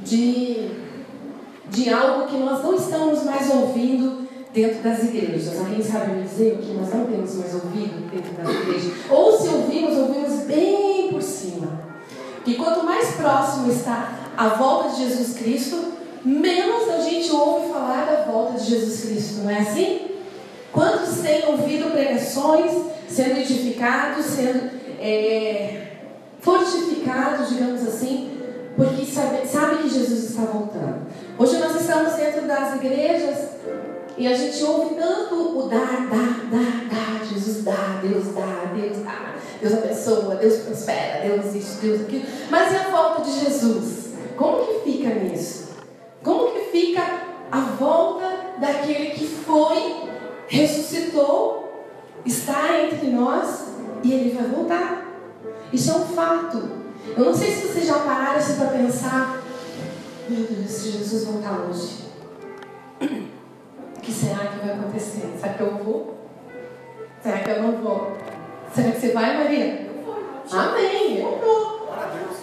de algo que nós não estamos mais ouvindo dentro das igrejas. Alguém sabe me dizer o que nós não temos mais ouvido dentro das igrejas? Ou se ouvimos bem por cima. E quanto mais próximo está a volta de Jesus Cristo, menos a gente ouve falar da volta de Jesus Cristo, não é assim? Quantos têm ouvido pregações, sendo edificados, sendo fortificados, digamos assim, porque sabe que Jesus está voltando. Hoje nós estamos dentro das igrejas e a gente ouve tanto o dar, Jesus dá, Deus dá, Deus abençoa, Deus prospera, Deus isso, Deus aquilo. Mas e a volta de Jesus? Como que fica nisso? Como que fica a volta daquele que foi, ressuscitou, está entre nós e ele vai voltar? Isso é um fato. Eu não sei se vocês já pararam assim para pensar: meu Deus, se Jesus voltar hoje, o que será que vai acontecer? Será que eu vou? Será que eu não vou? Será que você vai, Maria? Eu vou. Amém, eu vou.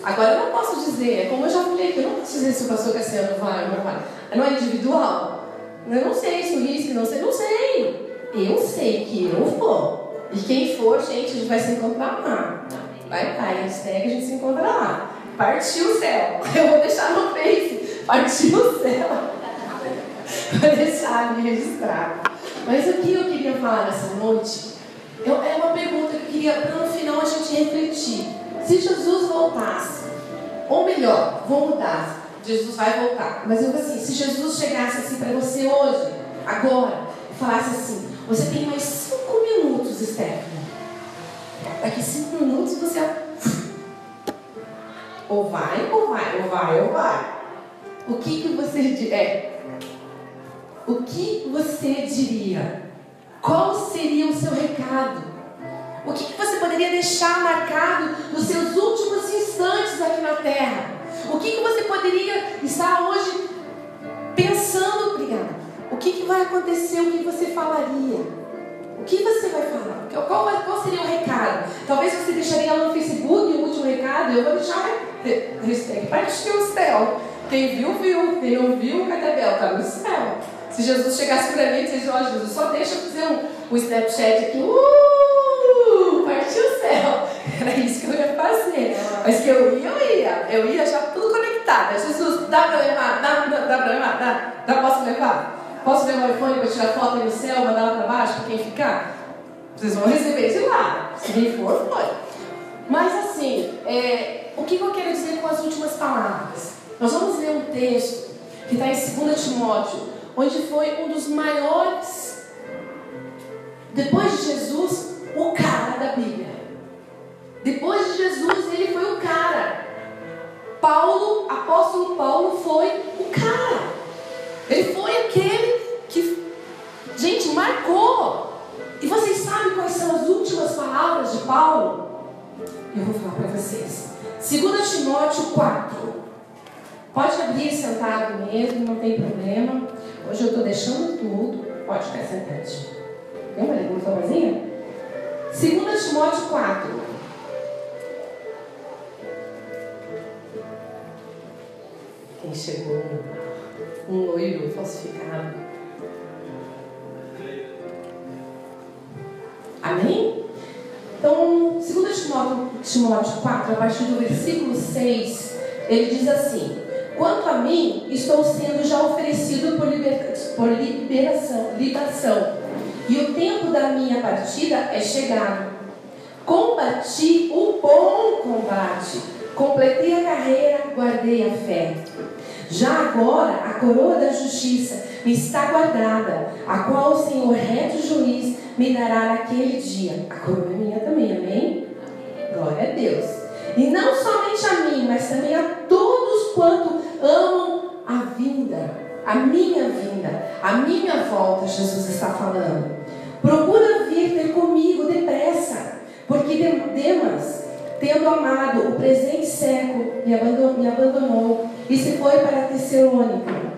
Agora eu não posso dizer, é como eu já falei aqui, eu não posso dizer se o pastor Cassiano vai ou não vai. Não é individual? Eu não sei se o risco, não sei. Eu sei que eu vou. E quem for, gente, a gente vai se encontrar lá. Vai, hashtag, a gente se encontra lá. Partiu o céu. Eu vou deixar no Face. Partiu o céu. Vou deixar ali registrado. Mas o que eu queria falar nessa noite é uma pergunta que eu queria, para no final a gente refletir. Se Jesus voltasse, ou melhor, vou mudar, Jesus vai voltar. Mas eu vou assim, se Jesus chegasse assim para você hoje, agora, e falasse assim: você tem mais 5 minutos, Stephanie. Daqui 5 minutos você ou vai. O que você o que você diria? Qual seria o seu recado? O que você poderia deixar marcado nos seus últimos instantes aqui na terra? O que você poderia estar hoje pensando? Obrigada. O que vai acontecer? O que você falaria? O que você vai falar? Qual seria o recado? Talvez você deixaria lá no Facebook o último recado. Eu vou deixar hashtag partiu o céu. Quem viu, viu. Quem não viu, cadê a Bel? Está no céu. Se Jesus chegasse para mim e dissesse: ó, Jesus, só deixa eu fazer um Snapchat aqui. Partiu o céu. Era isso que eu ia fazer. Mas que eu ia já tudo conectado. Jesus, dá para levar? Dá, posso levar? Posso levar o iPhone para tirar foto aí no céu, mandar lá para baixo para quem ficar? Vocês vão receber de lá. Se quem for, foi. Mas assim, o que eu quero dizer com as últimas palavras? Nós vamos ler um texto que está em 2 Timóteo, onde foi um dos maiores, depois de Jesus, o cara da Bíblia. Depois de Jesus, ele foi o cara. Apóstolo Paulo foi o cara. Ele foi aquele que, gente, marcou. E vocês sabem quais são as últimas palavras de Paulo? Eu vou falar para vocês. 2 Timóteo 4. Pode abrir sentado mesmo, não tem problema. Hoje eu estou deixando tudo. Pode ficar sentadinho. Tem uma sozinha? 2 Timóteo 4. Quem chegou? Um loiro falsificado. Amém? Então, 2 Timóteo 4, a partir do versículo 6, ele diz assim: quanto a mim, estou sendo já oferecido por libação, e o tempo da minha partida é chegado. Combati o bom combate, completei a carreira, guardei a fé. Já agora, a coroa da justiça me está guardada, a qual o Senhor reto juiz me dará naquele dia. A coroa é minha também, amém? Glória a Deus. E não somente a mim, mas também a todos quanto amam a minha volta, Jesus está falando. Procura vir ter comigo depressa, porque Demas, tendo amado o presente século, me abandonou e se foi para Tessalônica.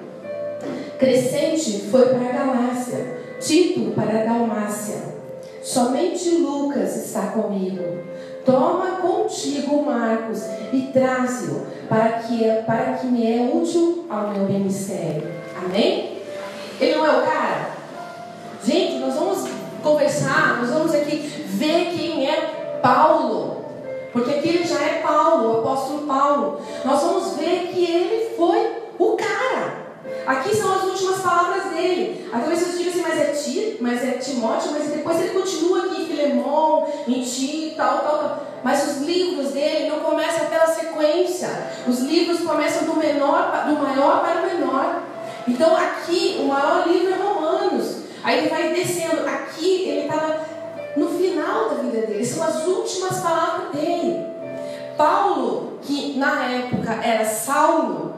Crescente foi para a Galácia, Tito para a Dalmácia. Somente Lucas está comigo. Toma contigo Marcos e traze-o, para que me é útil ao meu ministério. Amém? Ele não é o cara? Gente, nós vamos conversar, nós vamos aqui ver quem é Paulo, porque aqui ele já é Paulo, o apóstolo Paulo. Nós vamos ver que ele foi o cara. Aqui são as últimas palavras dele. Aí talvez você diga assim, mas é Timóteo, mas depois ele continua aqui em Filemon, em Tito, tal. Mas os livros dele não começam pela sequência. Os livros começam do maior para o menor. Então aqui o maior livro é Romanos. Aí ele vai descendo. Aqui ele estava no final da vida dele. São as últimas palavras dele. Paulo, que na época era Saulo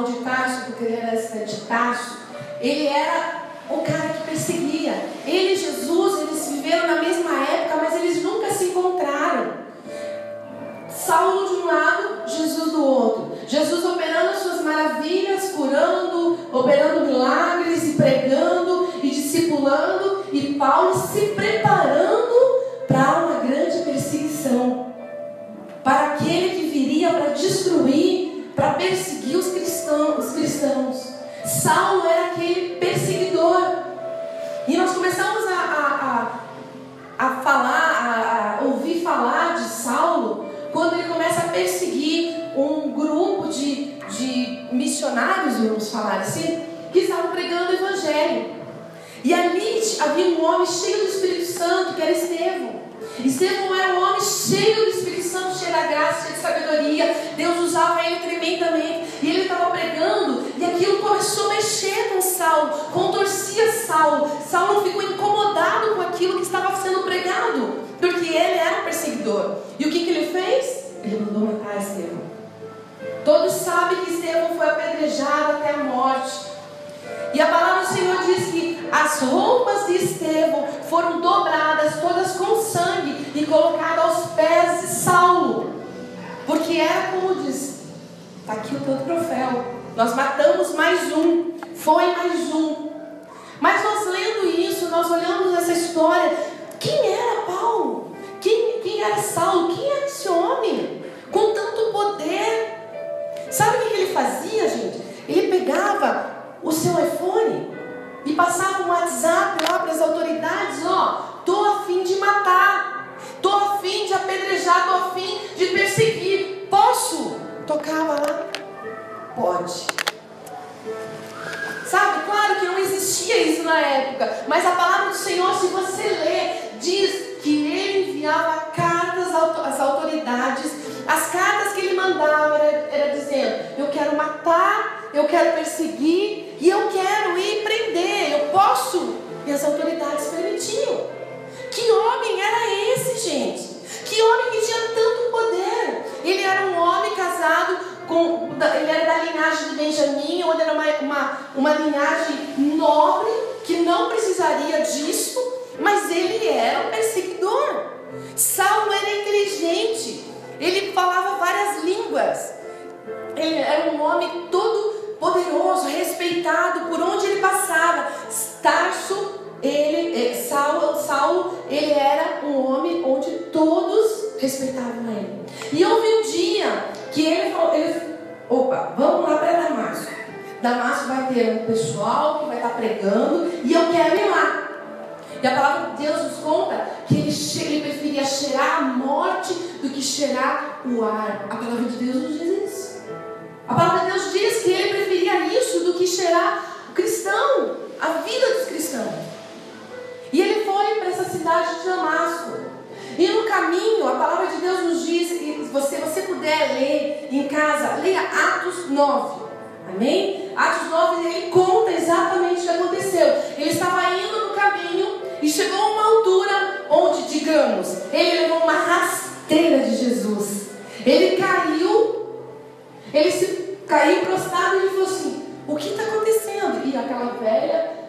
de Tarso, porque ele era de Tarso, ele era o cara que perseguia. Ele e Jesus, eles viveram na mesma época, mas eles nunca se encontraram. Saulo de um lado, Jesus do outro. Jesus operando as suas maravilhas, curando, operando milagres e pregando e discipulando, e Paulo se preparando para uma grande perseguição, para aquele que viria para destruir, para perseguir os cristãos. Saulo era aquele perseguidor. E nós começamos a ouvir falar de Saulo quando ele começa a perseguir um grupo de missionários, vamos falar assim, que estavam pregando o evangelho. E ali havia um homem cheio do Espírito Santo, que era Estevão. Estevão era um homem cheio do Espírito Santo, cheio da graça, cheio de sabedoria. Deus usava ele tremendamente. E ele estava pregando, e aquilo começou a mexer com Saulo, contorcia Saulo. Saulo ficou incomodado com aquilo que estava sendo pregado, porque ele era um perseguidor. E o que ele fez? Ele mandou matar Estevão. Todos sabem que Estevão foi apedrejado até a morte. E a palavra do Senhor diz que as roupas de Estevão foram dobradas, todas com sangue, e colocadas aos pés de Saulo. Porque era como diz, está aqui o teu troféu. Nós matamos mais um, foi mais um. Mas nós lendo isso, nós olhamos essa história, quem era Paulo? Quem era Saulo? Quem era esse homem com tanto poder? Sabe o que ele fazia, gente? Ele pegava o seu iPhone e passava um WhatsApp lá para as autoridades: estou a fim de matar, estou a fim de apedrejar, estou a fim de perseguir, posso? Tocava lá, pode. Sabe, claro que não existia isso na época, mas a palavra do Senhor, se você ler, diz que ele enviava cartas às autoridades. As cartas que ele mandava era dizendo: eu quero matar, eu quero perseguir e eu quero ir prender, eu posso. E as autoridades permitiam. Que homem era esse, gente? Que homem que tinha tanto poder? Ele era um homem casado ele era da linhagem de Benjamim, onde era uma linhagem nobre, que não precisaria disso, mas ele era um perseguidor. Saulo era inteligente, ele falava várias línguas, ele era um homem todo poderoso, respeitado por onde ele passava. Saulo, ele era um homem onde todos respeitavam ele. E houve um dia que ele falou, vamos lá para Damasco. Damasco vai ter um pessoal que vai estar pregando e eu quero ir lá. E a palavra de Deus nos conta que ele preferia cheirar a morte do que cheirar o ar. A palavra de Deus nos diz isso. A palavra de Deus diz que ele preferia isso do que cheirar o cristão, a vida dos cristãos. E ele foi para essa cidade de Damasco. E no caminho, a palavra de Deus nos diz, e se você puder ler em casa, leia Atos 9. Amém? Atos 9, ele conta exatamente o que aconteceu. Ele estava indo no caminho e chegou a uma altura onde, digamos, ele levou uma rasteira de Jesus. Ele se caiu prostrado e ele falou assim: o que está acontecendo? E aquela velha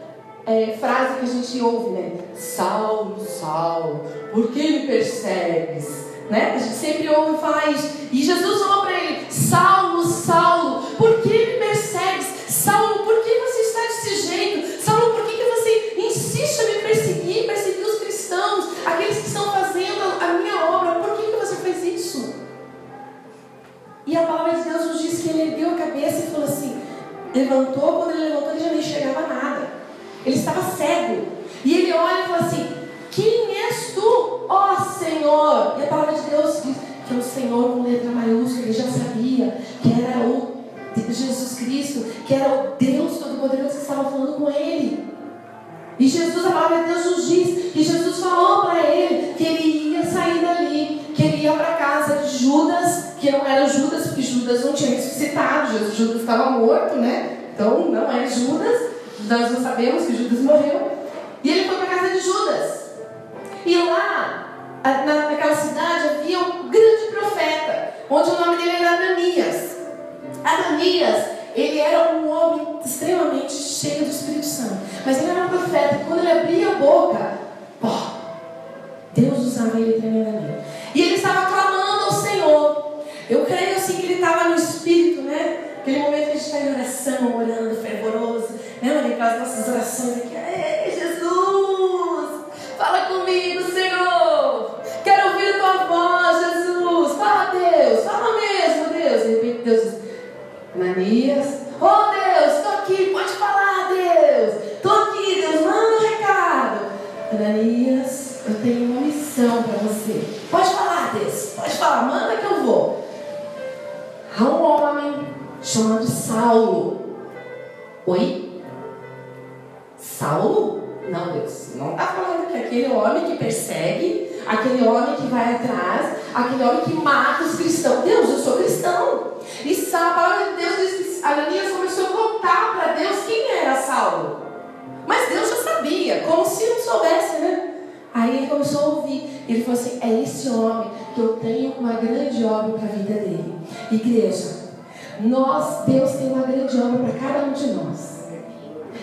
frase que a gente ouve, né? Saulo, Saulo, por que me persegues? Né? A gente sempre ouve falar isso. E Jesus falou para ele: Saulo, Saulo, por que me persegues? Saulo, por que você está desse jeito? Saulo, por que você insiste em me perseguir os cristãos, aqueles que estão fazendo a minha obra? Por que você fez isso? E a palavra de Deus nos levantou, quando ele levantou, ele já não enxergava nada. Ele estava cego. E ele olha e fala assim: quem és tu, ó Senhor? E a palavra de Deus diz que o Senhor com letra maiúscula, ele já sabia que era o Jesus Cristo, que era o Deus Todo-Poderoso que estava falando com ele. E Jesus, a palavra de Deus nos diz que Jesus falou para ele que ele ia sair dali, que ele ia para a casa de Judas, que não era Judas, porque Judas não tinha ressuscitado, Judas estava morto, né? Então não é Judas, nós não sabemos que Judas morreu. E ele foi para a casa de Judas. E lá, naquela cidade, havia um grande profeta, onde o nome dele era Ananias. Ananias, ele era um homem extremamente cheio do Espírito Santo. Mas ele era um profeta, e quando ele abria a boca, Deus usava ele tremendamente. E ele estava clamando ao Senhor. Eu creio assim que ele estava no Espírito, né? Aquele momento que a gente está em oração, orando, fervoroso. Lembra daquelas nossas orações aqui? Ei, Jesus! Fala comigo, Senhor! Quero ouvir a tua voz, Jesus! Fala, Deus! Fala mesmo, Deus! De repente Deus diz: Ananias, oh Deus, estou aqui, pode falar, Deus! Estou aqui, Deus, manda um recado. Ananias, eu tenho uma missão para você. Pode falar, Deus, pode falar, manda que eu vou. Há um homem chamado Saulo. Oi? Saulo? Não, Deus, não está falando que aquele homem que persegue, aquele homem que vai atrás, aquele homem que mata os cristãos. Deus, eu sou cristão. E a palavra de Deus diz que Ananias começou a contar para Deus quem era Saulo. Mas Deus já sabia, como se não soubesse, né? Aí ele começou a ouvir. Ele falou assim: é esse homem que eu tenho uma grande obra para a vida dele. Igreja, Deus tem uma grande obra para cada um de nós.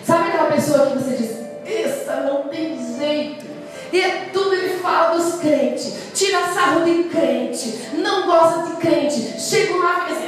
Sabe aquela pessoa que você diz: essa não tem jeito, e é tudo ele fala dos crentes, tira sarro de crente, não gosta de crente, chega lá e fica assim: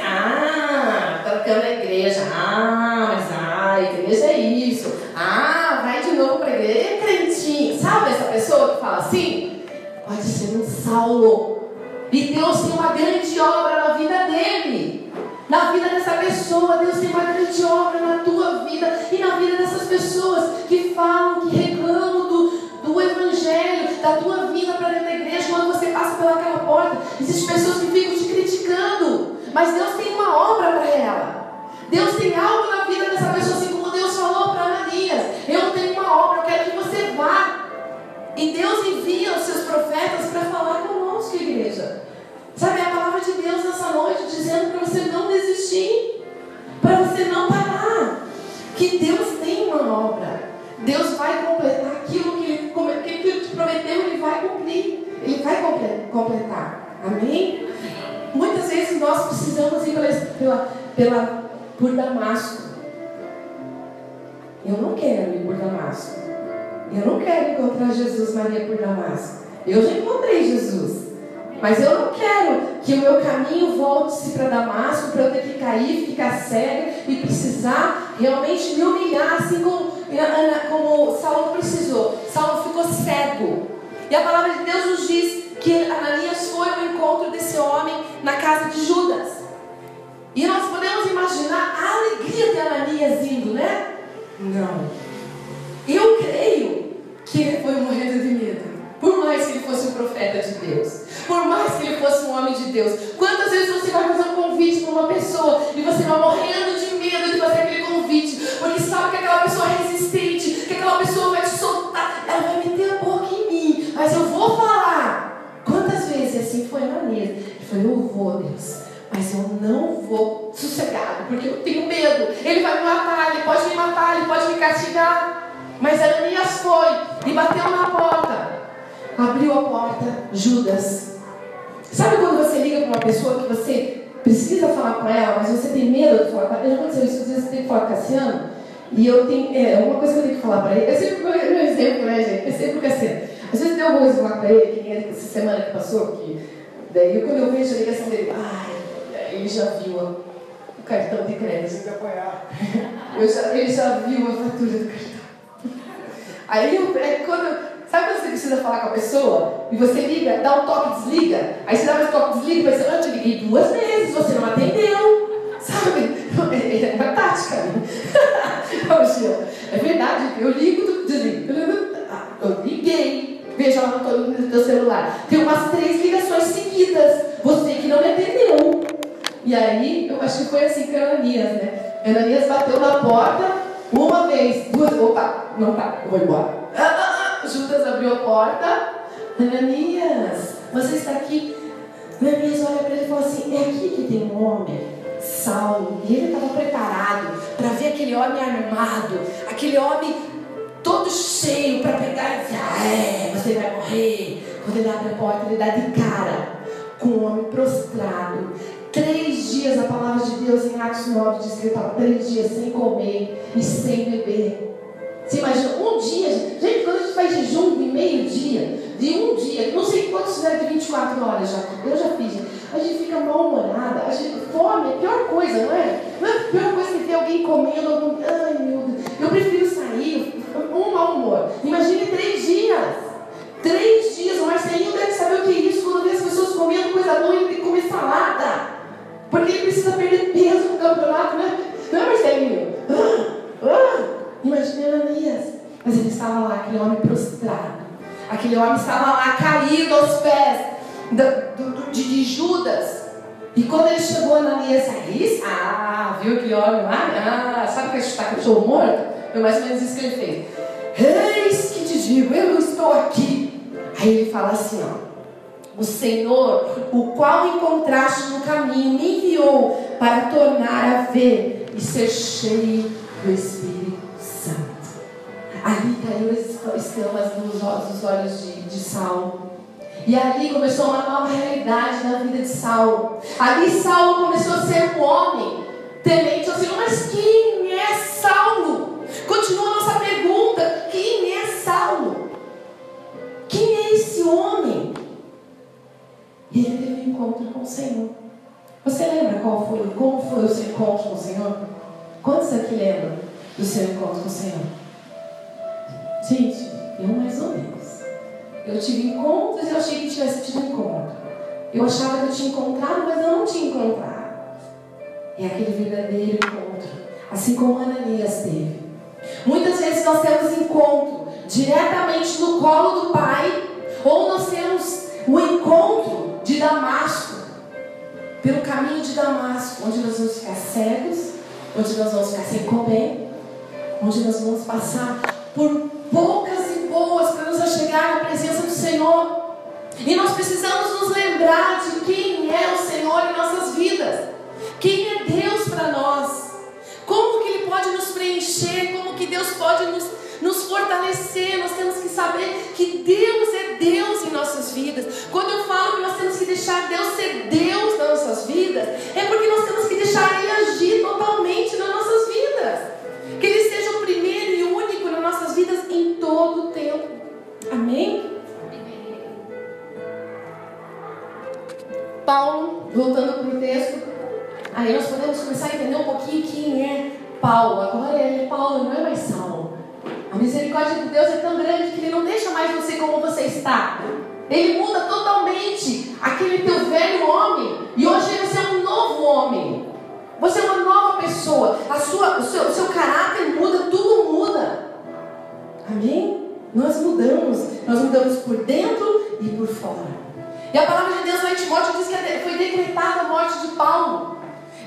tá ficando na igreja, mas a igreja é isso, vai de novo para a igreja, é crentinho. Sabe essa pessoa que fala assim? Pode ser um Saulo, e Deus tem uma grande obra na vida dele, na vida dessa pessoa. Deus tem uma grande obra na tua vida e na vida dessas pessoas que falam, que reclamam do evangelho, da tua vida para dentro da igreja. Quando você passa pelaquela porta, existem pessoas que ficam te criticando, mas Deus tem uma obra para ela. Deus tem algo na vida dessa pessoa, assim como Deus falou para Ananias: eu tenho uma obra, eu quero que você vá. E Deus envia os seus profetas para falar conosco, igreja. Sabe, a palavra de Deus nessa noite dizendo para você não desistir, para você não parar, que Deus tem uma obra. Deus vai completar aquilo que Ele te prometeu, Ele vai cumprir, Ele vai completar. Amém? Muitas vezes nós precisamos ir por Damasco. Eu não quero ir por Damasco. Eu não quero encontrar Jesus, Maria, por Damasco. Eu já encontrei Jesus. Mas eu não quero que o meu caminho volte-se para Damasco, para eu ter que cair, ficar cega e precisar realmente me humilhar, assim como Saulo precisou. Saulo ficou cego. E a palavra de Deus nos diz que Ananias foi ao encontro desse homem na casa de Judas. E nós podemos imaginar a alegria de Ananias indo, né? Não. Eu creio que ele foi morrendo de medo. Por mais que ele fosse um profeta de Deus, por mais que ele fosse um homem de Deus. Quantas vezes você vai fazer um convite para uma pessoa e você vai morrendo de medo de fazer aquele convite, porque sabe que aquela pessoa é resistente, que aquela pessoa vai te soltar, ela vai meter a boca em mim, mas eu vou falar. Quantas vezes assim foi Ananias? Ele falou: eu vou, Deus, mas eu não vou sossegado, porque eu tenho medo. Ele vai me matar, ele pode me matar, ele pode me castigar. Mas Ananias foi e bateu na porta. Abriu a porta, Judas. Sabe quando você liga para uma pessoa que você precisa falar com ela, mas você tem medo de falar com ela? Já aconteceu isso, às vezes você tem que falar com o Cassiano, e eu tenho, uma coisa que eu tenho que falar para ele. Eu sempre meu exemplo, né, gente? Eu sempre o Cassiano. Às vezes tem alguma coisa que eu falar para ele, que nem essa semana que passou, que daí quando eu vejo a ligação dele, ele já viu o cartão de crédito. Tem que apoiar. Ele já viu a fatura do cartão. Aí sabe quando você precisa falar com a pessoa e você liga, dá um toque e desliga? Aí você dá mais toque e desliga, mas eu te liguei 2 vezes, você não atendeu. Sabe? É uma tática, né? É verdade, eu ligo, desligo. Eu liguei, veja lá no teu celular. Tem umas 3 ligações seguidas. Você que não me atendeu. E aí, eu acho que foi assim com Ananias, né? Ananias bateu na porta uma vez, 2, opa, não tá, eu vou embora. Judas abriu a porta. Ananias, você está aqui? Ananias olha para ele e fala assim: é aqui que tem um homem, Saulo. E ele estava preparado para ver aquele homem armado, aquele homem todo cheio para pegar e dizer: você vai morrer. Quando ele abre a porta, ele dá de cara com o homem prostrado. 3 dias, a palavra de Deus em Atos 9 diz que ele estava 3 dias sem comer e sem beber. Você imagina, um dia, gente, quando a gente faz jejum de meio-dia, de um dia, não sei quantos fizeram de 24 horas já, eu já fiz, a gente fica mal-humorada, fome é a pior coisa, não é? Não é a pior coisa que ver alguém comendo, ai meu Deus, eu prefiro sair, um mau humor. Imagine 3 dias. 3 dias, o Marcelinho deve saber o que é isso, quando vê as pessoas comendo coisa boa, ele tem que comer salada. Porque ele precisa perder peso no campeonato, né? Não é, Marcelinho? Imagina Ananias. Mas ele estava lá, aquele homem prostrado. Aquele homem estava lá, caído aos pés de Judas. E quando ele chegou, Ananias aí, viu aquele homem lá? Sabe que está com o cachorro morto? Foi mais ou menos isso que ele fez. Eis que te digo, eu estou aqui. Aí ele fala assim, o Senhor, o qual encontraste no caminho, me enviou para tornar a ver e ser cheio do Espírito Santo. Ali caiu as escamas dos olhos de Saulo. E ali começou uma nova realidade na vida de Saulo. Ali Saulo começou a ser um homem temente ao Senhor. Mas quem é Saulo? Continua a nossa pergunta: quem é Saulo? Quem é esse homem? E ele teve um encontro com o Senhor. Você lembra como foi o seu encontro com o Senhor? Quantos aqui lembram do seu encontro com o Senhor? Gente, eu mais ou menos. Eu tive encontros e eu achei que tivesse tido encontro. Eu achava que eu tinha encontrado, mas eu não tinha encontrado. É aquele verdadeiro encontro, assim como Ananias teve. Muitas vezes nós temos encontro diretamente no colo do Pai, ou nós temos o encontro de Damasco, pelo caminho de Damasco, onde nós vamos ficar cegos, onde nós vamos ficar sem comer, onde nós vamos passar por poucas e boas para nos achegar na presença do Senhor. E nós precisamos nos lembrar de quem é o Senhor em nossas vidas, quem é Deus para nós, como que Ele pode nos preencher, como que Deus pode nos fortalecer. Nós temos que saber que Deus é Deus em nossas vidas. Quando eu falo que nós temos que deixar Deus ser Deus nas nossas vidas, é porque nós temos que deixar Ele agir totalmente nas nossas vidas, que Ele seja o primeiro e único nas nossas vidas em todo o tempo. Amém? Paulo, voltando para o texto, aí nós podemos começar a entender um pouquinho quem é Paulo. Agora ele é Paulo, não é mais Saulo. A misericórdia de Deus é tão grande que Ele não deixa mais você como você está. Ele muda totalmente aquele teu velho homem, e hoje você é um novo homem. Você é uma nova pessoa. O seu caráter muda, tudo muda. Amém? Nós mudamos por dentro e por fora. E a palavra de Deus lá em Timóteo diz que foi decretada a morte de Paulo.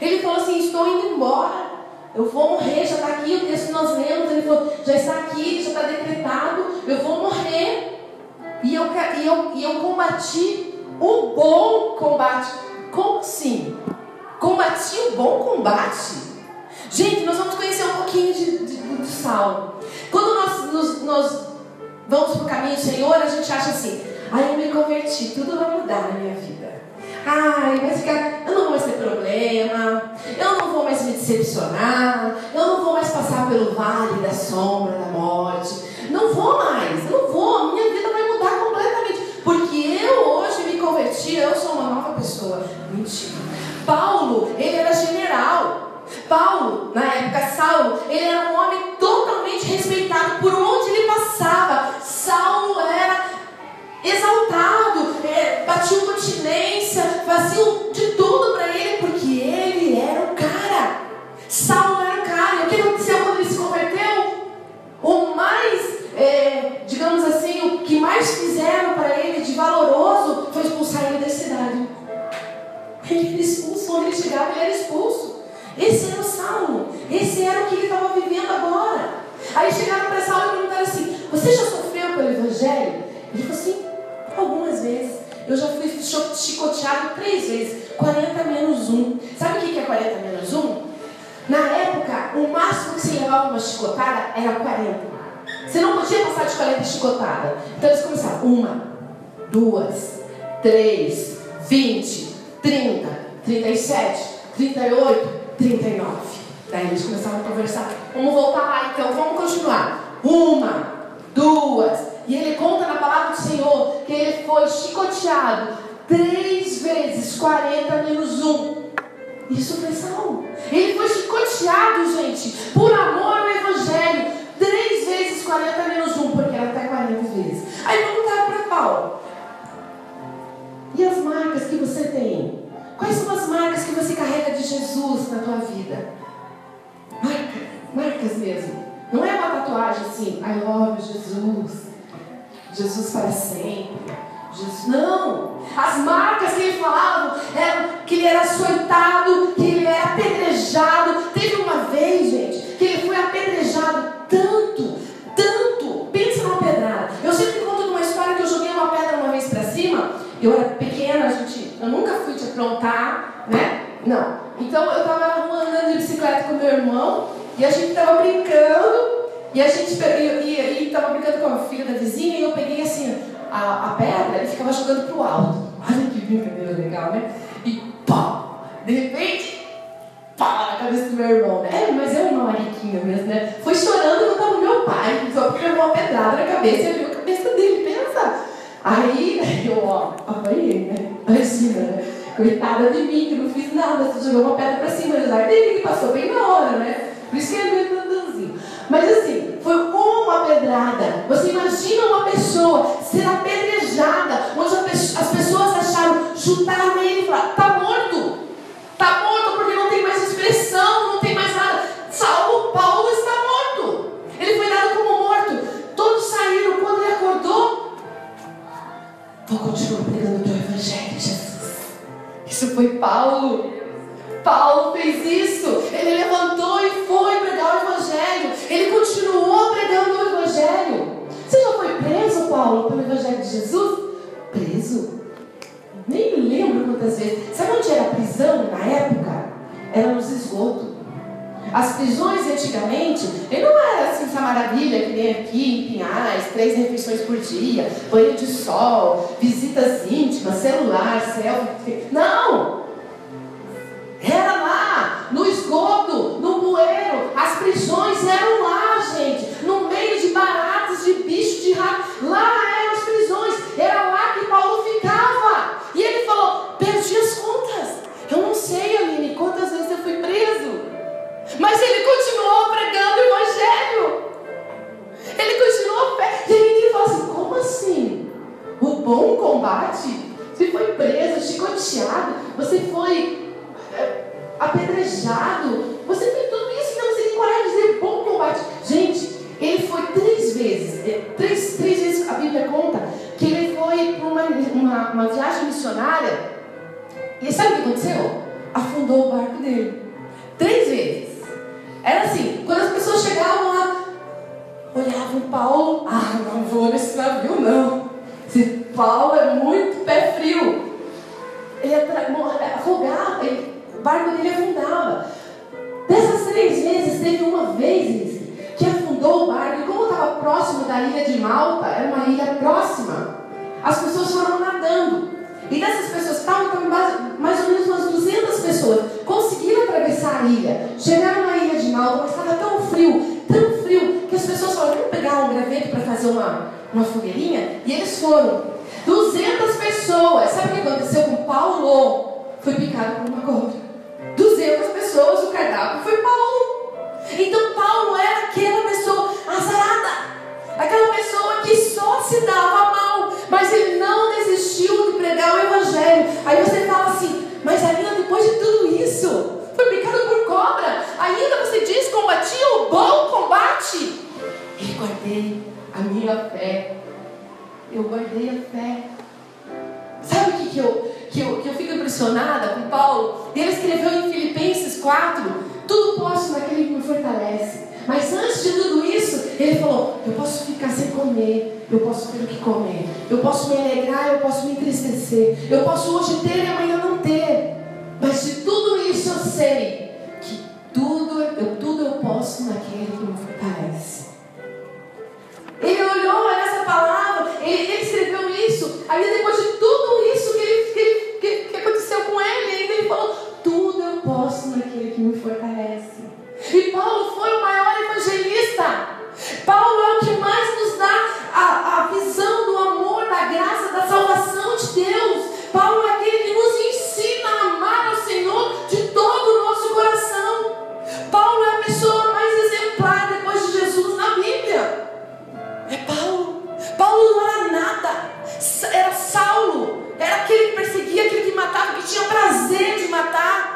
Ele falou assim: estou indo embora, eu vou morrer, já está aqui o texto que nós lemos. Ele falou: já está aqui, já está decretado, eu vou morrer. E eu combati o bom combate. Como assim? Combati o bom combate? Gente, nós vamos conhecer um pouquinho de Saulo. Quando nós vamos para o caminho do Senhor, a gente acha assim: eu me converti, tudo vai mudar na minha vida. Eu não vou mais ter problema, eu não vou mais me decepcionar, eu não vou mais passar pelo vale da sombra da morte. Não vou mais, a minha vida vai mudar completamente, porque eu hoje me converti, eu sou uma nova pessoa. Mentira. Paulo, ele era general. Paulo, na época, Saulo, ele era um homem totalmente respeitado por onde ele passava. Saulo era exaltado, batiam continência, faziam de tudo para ele, porque ele era o cara. Saulo era o cara. E o que aconteceu quando ele se converteu? O mais, digamos assim, o que mais fizeram para ele de valoroso foi expulsar ele da cidade. Ele era expulso, onde ele chegava ele era expulso. Esse era o Saulo, esse era o que ele estava vivendo agora. Aí chegaram para Saulo e perguntaram assim: você já sofreu pelo evangelho? Ele falou assim: algumas vezes. Eu já fui chicoteado 3 vezes, 40 menos 1. Sabe o que é 40 menos 1? Na época, o máximo que se levava uma chicotada era 40. Você não podia passar de 40 chicotadas. Então eles começaram: 1, 2, 3, 20, 30, 37, 38, 39. Daí eles começaram a conversar. Vamos voltar lá então, vamos continuar. 1, 2. E ele conta na palavra do Senhor que ele foi chicoteado 3 vezes, 40 menos 1. Isso foi Saulo. Ele foi chicoteado, gente, por amor ao evangelho, 3 vezes 40 menos 1, porque era até 40 vezes. Aí perguntaram para Paulo: e as marcas que você tem? Quais são as marcas que você carrega de Jesus na tua vida? Marcas mesmo. Não é uma tatuagem assim: I love Jesus, Jesus para sempre. Jesus. Não. As marcas que ele falava eram que ele era açoitado, que ele era apedrejado. Teve uma vez, gente, que ele foi apedrejado tanto. Pensa numa pedrada. Eu sempre conto uma história que eu joguei uma pedra uma vez para cima. Eu era pequena, eu nunca fui te aprontar, né? Não. Então eu estava andando de bicicleta com meu irmão e a gente estava brincando. E a gente estava brincando com a filha da vizinha e eu peguei assim a pedra e ficava jogando pro alto. Olha que brincadeira legal, né? E pá! De repente, pá! Na cabeça do meu irmão, né? Mas é uma mariquinha mesmo, né? Foi chorando que eu estava meu pai, só porque levou uma pedrada na cabeça e abriu a cabeça dele, pensa! Aí eu, apanhei, né? Imagina, né? Coitada de mim, que não fiz nada, você jogou uma pedra pra cima, o dele que passou bem na hora, né? Por isso que é meio dandanzinho. Mas assim, foi uma pedrada. Você imagina uma pessoa ser apedrejada, onde as pessoas acharam, chutaram nele e falaram: tá morto porque não tem mais expressão, não tem mais nada. Paulo está morto. Ele foi dado como morto. Todos saíram. Quando ele acordou: vou continuar pregando o teu evangelho, Jesus. Isso foi Paulo. Paulo fez isso. Ele levantou e foi pregar o evangelho. Ele continuou pregando o evangelho. Você já foi preso, Paulo, pelo evangelho de Jesus? Preso? Nem me lembro quantas vezes. Sabe onde era a prisão na época? Era nos esgotos. As prisões antigamente, ele não era assim essa maravilha que nem aqui em Pinhais, 3 refeições por dia, banho de sol, visitas íntimas, celular, selfie. Não! Era lá, no esgoto, no bueiro. As prisões eram lá, gente, no meio de baratas, de bicho, de rato. Lá eram as prisões. Era lá que Paulo ficava. E ele falou: perdi as contas. Eu não sei, Aline, quantas vezes eu fui preso. Mas ele continuou pregando o evangelho. Ele continuou. E aí ele falou assim: como assim? O bom combate? Você foi preso, chicoteado, você foi apedrejado, você fez tudo isso, não, você tem coragem de dizer bom combate. Gente, ele foi 3 vezes. Três vezes a Bíblia conta que ele foi para uma viagem missionária. E sabe o que aconteceu? Afundou o barco dele 3 vezes. Era assim, quando as pessoas chegavam lá, olhavam Paulo: não vou nesse navio não. Esse Paulo é muito pé frio. Ele afogava, o barco dele afundava. Dessas 3 vezes, teve uma vez que afundou o barco. E como estava próximo da ilha de Malta, era uma ilha próxima, as pessoas foram nadando. E dessas pessoas, estavam mais ou menos umas 200 pessoas, conseguiram atravessar a ilha. Chegaram na ilha de Malta, mas estava tão frio, que as pessoas falaram: vamos pegar um graveto para fazer uma fogueirinha? E eles foram. 200 pessoas. Sabe o que aconteceu com Paulo? Foi picado por uma cobra. 200 pessoas, o cardápio foi Paulo. Então Paulo era aquela pessoa azarada, aquela pessoa que só se dava mal, mas ele não desistiu de pregar o evangelho. Aí você fala assim: mas ainda depois de tudo isso, foi picado por cobra, ainda guardei a minha fé. Eu guardei a fé. Sabe o que eu fico impressionada com Paulo? Ele escreveu em Filipenses 4: tudo posso naquele que me fortalece. Mas antes de tudo isso, ele falou: eu posso ficar sem comer, eu posso ter o que comer, eu posso me alegrar, eu posso me entristecer, eu posso hoje ter e amanhã não ter. Mas de tudo isso eu sei que tudo eu posso naquele que me fortalece. Ele olhou essa palavra, ele escreveu isso. Aí depois de tudo isso que aconteceu com ele falou: tudo eu posso naquele que me fortalece. E Paulo foi o maior evangelista. Paulo é o que mais nos dá a visão do amor, da graça, da salvação de Deus. Paulo é aquele que nos ensina a amar ao Senhor de todo o nosso coração. Paulo é a pessoa mais exemplar depois de Jesus na Bíblia. É Paulo. Paulo não era nada. Era Saulo. Era aquele que perseguia, aquele que matava, que tinha prazer de matar.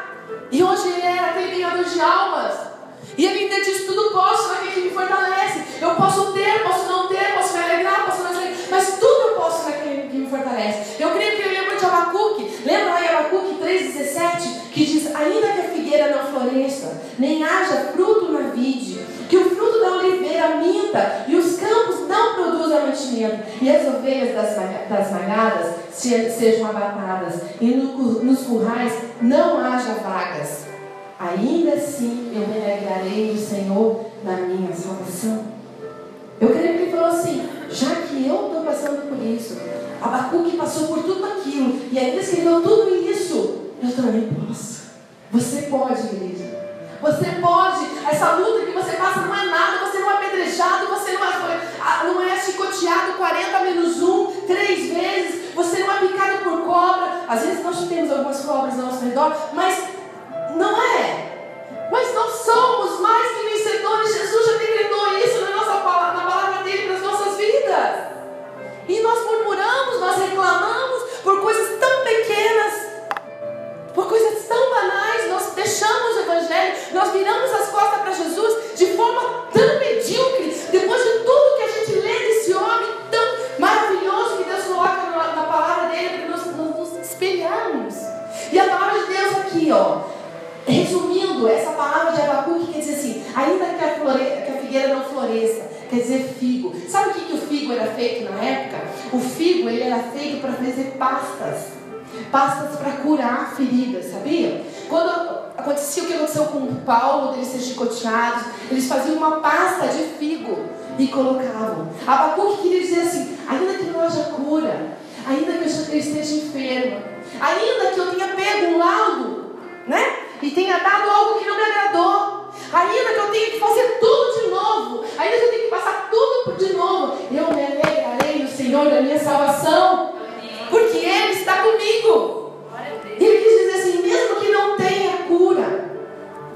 E hoje ele era aquele ganhador de almas. E ele ainda diz: tudo posso naquele que me fortalece. Eu posso ter, posso não ter, posso me alegrar, posso não me alegrar, mas tudo eu posso naquele que me fortalece. Eu creio que ele lembra de Abacuque. Lembra lá em Abacuque 3,17, que diz: ainda que a figueira não floresça, nem haja fruto na vide, que o fruto da oliveira minta, e os campos não produzam mantimento, e as ovelhas das malhadas sejam abatadas, e nos currais não haja vagas, ainda assim eu me alegrarei no Senhor na minha salvação. Eu creio que ele falou assim: já que eu estou passando por isso, Abacuque passou por tudo aquilo, e ainda escreveu tudo isso, eu também posso. Você pode, igreja. Você pode. Essa luta que você passa não é nada. Você não é apedrejado, você não é chicoteado 40-1, 3 vezes. Você não é picado por cobra. Às vezes nós temos algumas cobras ao nosso redor, mas não é. Mas nós somos mais que vencedores. Jesus já decretou isso na palavra dele para as nossas vidas. E nós murmuramos, nós reclamamos por coisas tão pequenas, por coisas tão banais. Nós deixamos o Evangelho, nós viramos as costas para Jesus de forma tão medíocre. Depois de tudo que a gente lê desse homem tão maravilhoso que Deus coloca na palavra dele, para nós nos espelharmos. E a palavra de Deus aqui, resumindo, essa palavra de Abacuque quer dizer assim: ainda que a figueira não floresça, quer dizer figo. Sabe o que o figo era feito na época? O figo ele era feito para fazer pastas para curar feridas, sabia? Quando acontecia o que aconteceu com Paulo, deles ser chicoteados, eles faziam uma pasta de figo e colocavam. Abacuque queria dizer assim: ainda que não haja cura, ainda que eu esteja enferma, ainda que eu tenha pego um laudo, né? E tenha dado algo que não me agradou, ainda que eu tenha que fazer tudo de novo, ainda que eu tenha que passar tudo de novo, eu me alegrarei no Senhor da minha salvação, porque Ele está comigo. Ele quis dizer assim: mesmo que não tenha cura,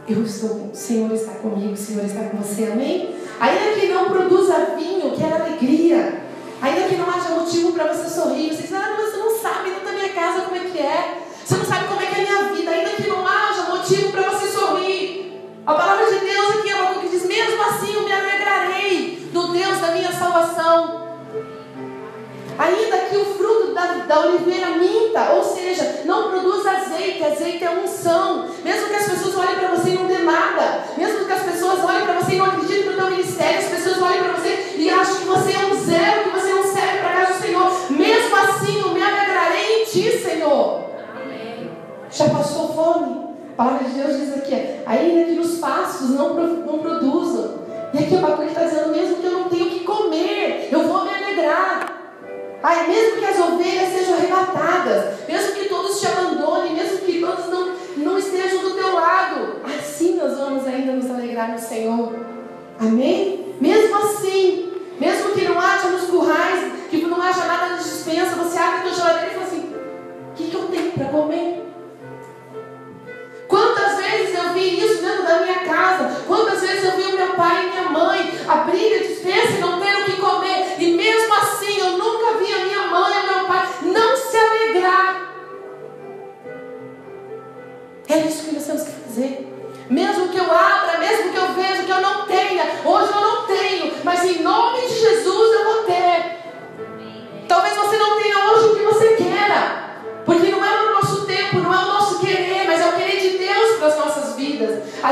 o Senhor está comigo, o Senhor está com você, amém? Ainda que não produza vinho, que é alegria, ainda que não haja motivo para você sorrir, você diz: mas você não sabe dentro da minha casa como é que é, você não sabe como é que é a minha vida, ainda que não haja motivo para você sorrir. A palavra de Deus aqui é algo que diz: mesmo assim eu me alegrarei no Deus da minha salvação. Ainda que o fruto da oliveira minta, ou seja, não produz azeite. Azeite é unção. Mesmo que as pessoas olhem para você e não dê nada, mesmo que as pessoas olhem para você e não acreditem no teu ministério, as pessoas olhem para você e achem que você é um zero, que você não serve para a casa do Senhor, mesmo assim eu me alegrarei em ti, Senhor. Amém. Já passou fome? A palavra de Deus diz aqui: ainda que nos pastos não produzam. E aqui o Abacuque está dizendo: mesmo que eu não tenha o que comer, eu vou me alegrar. Mesmo que as ovelhas sejam arrebatadas, mesmo que todos te abandonem, mesmo que todos não estejam do teu lado, assim nós vamos ainda nos alegrar no Senhor. Amém? Mesmo assim, mesmo que não haja nos currais, que não haja nada na despensa, você abre a tua geladeira e fala assim: o que eu tenho para comer? Quantas vezes eu vi isso dentro da minha casa? Quantas vezes eu vi o meu pai e minha mãe abrir a despensa e não ter o que comer? E mesmo assim eu nunca vi a minha mãe e o meu pai não se alegrar. É isso que nós temos que fazer. Mesmo que eu abra, mesmo que eu veja que eu não tenha, hoje eu não tenho, mas em nome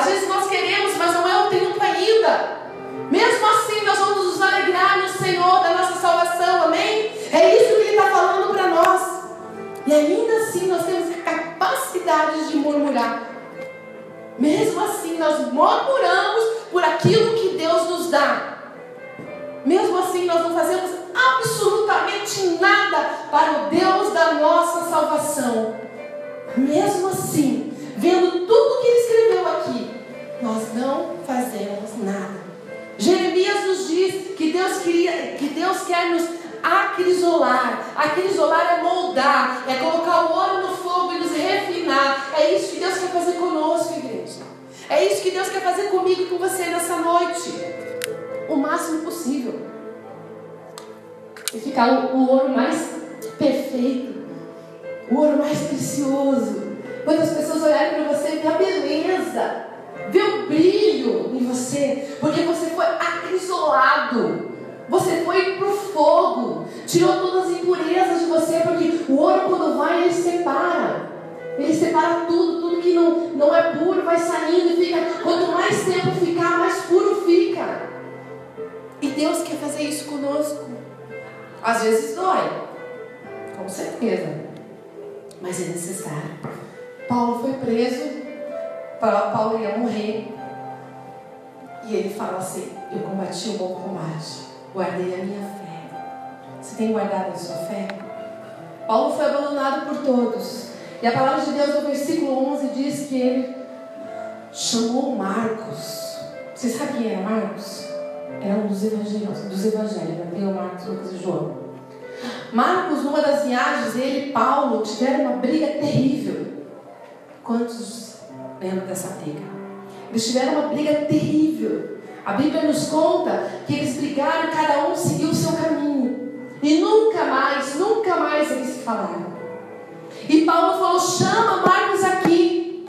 Às vezes nós queremos, mas não é o tempo ainda. Mesmo assim, nós vamos nos alegrar no Senhor da nossa salvação, amém? É isso que Ele está falando para nós. E ainda assim, nós temos a capacidade de murmurar. Mesmo assim, nós murmuramos por aquilo que Deus nos dá. Mesmo assim, nós não fazemos absolutamente nada para o Deus da nossa salvação. Mesmo assim, vendo tudo que Ele escreveu aqui, nós não fazemos nada. Jeremias nos diz que Deus quer nos acrisolar. Acrisolar é moldar, é colocar o ouro no fogo e nos refinar. É isso que Deus quer fazer conosco, igreja. É isso que Deus quer fazer comigo e com você nessa noite. O máximo possível. E ficar o ouro mais perfeito, o ouro mais precioso. Quando as pessoas olharem para você, ver a beleza, ver o brilho em você, porque você foi acrisolado, você foi para o fogo, tirou todas as impurezas de você, porque o ouro, quando vai, ele separa tudo que não é puro, vai saindo e fica. Quanto mais tempo ficar, mais puro fica. E Deus quer fazer isso conosco. Às vezes dói, com certeza, mas é necessário. Paulo foi preso, Paulo ia morrer, e ele fala assim: eu combati o bom combate, guardei a minha fé. Você tem guardado a sua fé? Paulo foi abandonado por todos, e a palavra de Deus no versículo 11 diz que ele chamou Marcos. Você sabe quem era Marcos? Era um dos evangelhos, Mateus, Marcos, Lucas e João. Marcos, numa das viagens, ele e Paulo tiveram uma briga terrível. Quantos lembram dessa briga? Eles tiveram uma briga terrível. A Bíblia nos conta que eles brigaram e cada um seguiu o seu caminho. E nunca mais eles se falaram. E Paulo falou: chama Marcos aqui.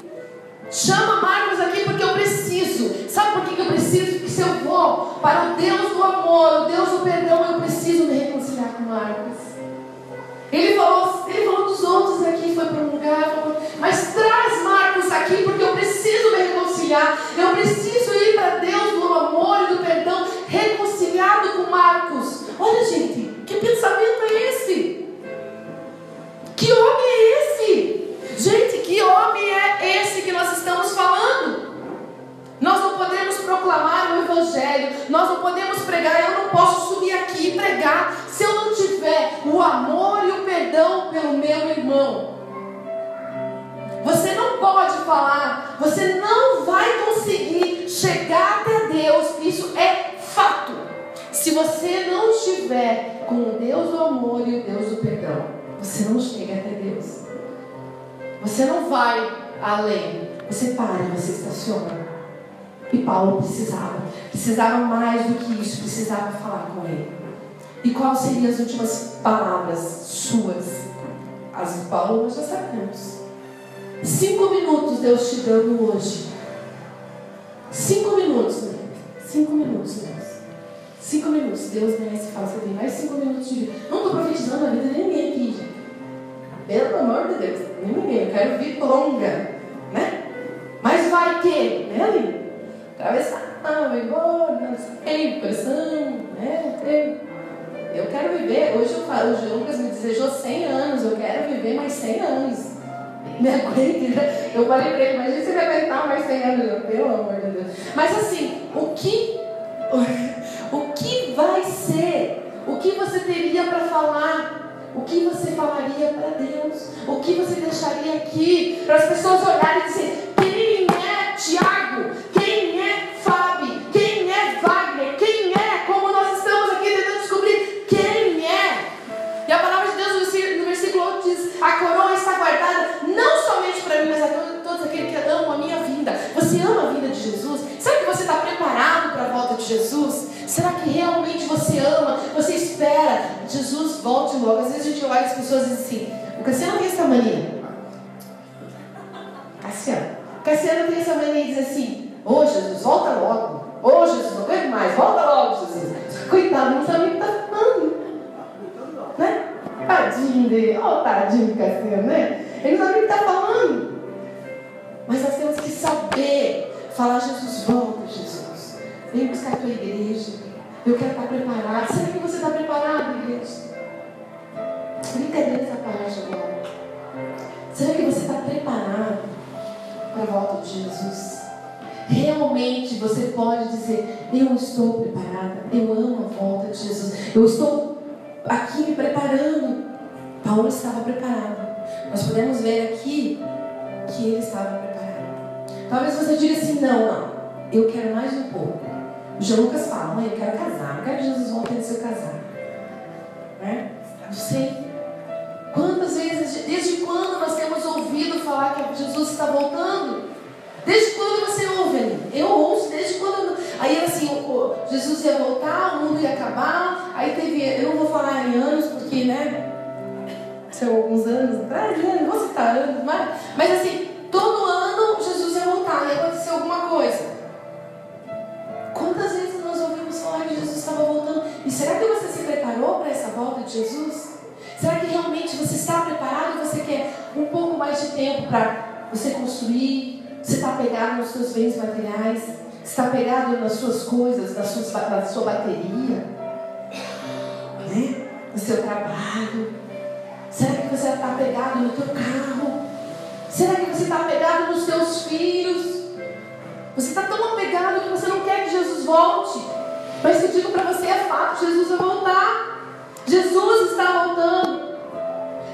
Chama Marcos aqui porque eu preciso. Sabe por que eu preciso? Porque se eu vou para o Deus do amor, o Deus do perdão, eu preciso me reconciliar com Marcos. Ele falou dos outros aqui, foi para um lugar, mas traz Marcos aqui porque eu preciso me reconciliar. Eu preciso ir para Deus do amor e do perdão, reconciliado com Marcos. Olha, gente, que pensamento é esse? Que homem é esse? Gente, que homem é esse que nós estamos falando? Nós não podemos proclamar o Evangelho, nós não podemos pregar. Eu não posso subir aqui e pregar se eu não tiver o amor e o perdão pelo meu irmão. Você não pode falar, você não vai conseguir chegar até Deus, isso é fato, se você não estiver com o Deus do amor e o Deus do perdão. Você não chega até Deus. Você não vai além. Você para, você estaciona. E Paulo precisava mais do que isso, precisava falar com ele. E quais seriam as últimas palavras suas? As de Paulo nós já sabemos. 5 minutos Deus te dando hoje. 5 minutos, né? 5 minutos, Deus. 5 minutos. Deus merece falar, você tem mais 5 minutos de vida. Não estou profetizando a vida de ninguém aqui, gente. Pelo amor de Deus, ninguém. Eu quero vida longa, né? Mas vai que, né, Aline? Atravessar, vai embora, não sei, pressão, né? Eu quero viver. Hoje eu falo, o Lucas me desejou 100 anos. Eu quero viver mais 100 anos. Me aguente, né? Eu falei para ele, imagina se ele aguentar mais 100 anos. Pelo amor de Deus. Mas assim, o que vai ser? O que você teria para falar? O que você falaria para Deus? O que você deixaria aqui para as pessoas olharem e dizer: quem é Tiago? Quem é Fábio? Quem é Wagner? Quem é? Como nós estamos aqui tentando descobrir quem é. E a palavra de Deus no versículo 8 diz: a coroa está guardada não somente para mim, mas a todos aqueles que amam a minha vinda. Você ama a vinda de Jesus? Será que você está preparado para a volta de Jesus? Será que realmente você ama? Você espera Jesus volte logo? Às vezes a gente olha as pessoas e diz assim: o Cassiano tem essa mania. Cassiano tem essa mania de dizer assim: ô Jesus, volta logo. Ô Jesus, não aguento mais, volta logo, Jesus. Coitado, não sabe o que está falando, né? Tadinho dele, tadinho do Cassiano, né? Ele não sabe o que está falando. Mas nós temos que saber Falar: Jesus, volta, Jesus. Vem buscar a tua igreja. Eu quero estar preparado. Será que você está preparado, igreja? Brincadeira essa parte agora. Será que você está preparado para a volta de Jesus? Realmente você pode dizer: eu estou preparada, eu amo a volta de Jesus, eu estou aqui me preparando. Paulo estava preparado. Nós podemos ver aqui que ele estava preparado. Talvez você diga assim: não, eu quero mais um pouco. O Jean Lucas fala: mãe, eu quero casar, eu quero que Jesus volte antes de eu casar, né? Não sei quantas vezes, desde quando nós temos ouvido falar que Jesus está voltando? Desde quando você ouve ali? Eu ouço desde quando. Aí assim, Jesus ia voltar, o mundo ia acabar. Aí teve, eu não vou falar em anos, porque, né, são alguns anos atrás, né? Não vou citar anos, mas assim, todo ano Jesus ia voltar, ia acontecer alguma coisa. Quantas vezes nós ouvimos falar que Jesus estava voltando? E será que você se preparou para essa volta de Jesus? Será que realmente você está preparado e você quer um pouco mais de tempo para você construir? Você está apegado nos seus bens materiais? Você está apegado nas suas coisas, na sua bateria? Né? No seu trabalho? Será que você está apegado no teu carro? Será que você está apegado nos teus filhos? Você está tão apegado que você não quer que Jesus volte. Mas eu digo para você, é fato, Jesus vai voltar. Jesus está voltando.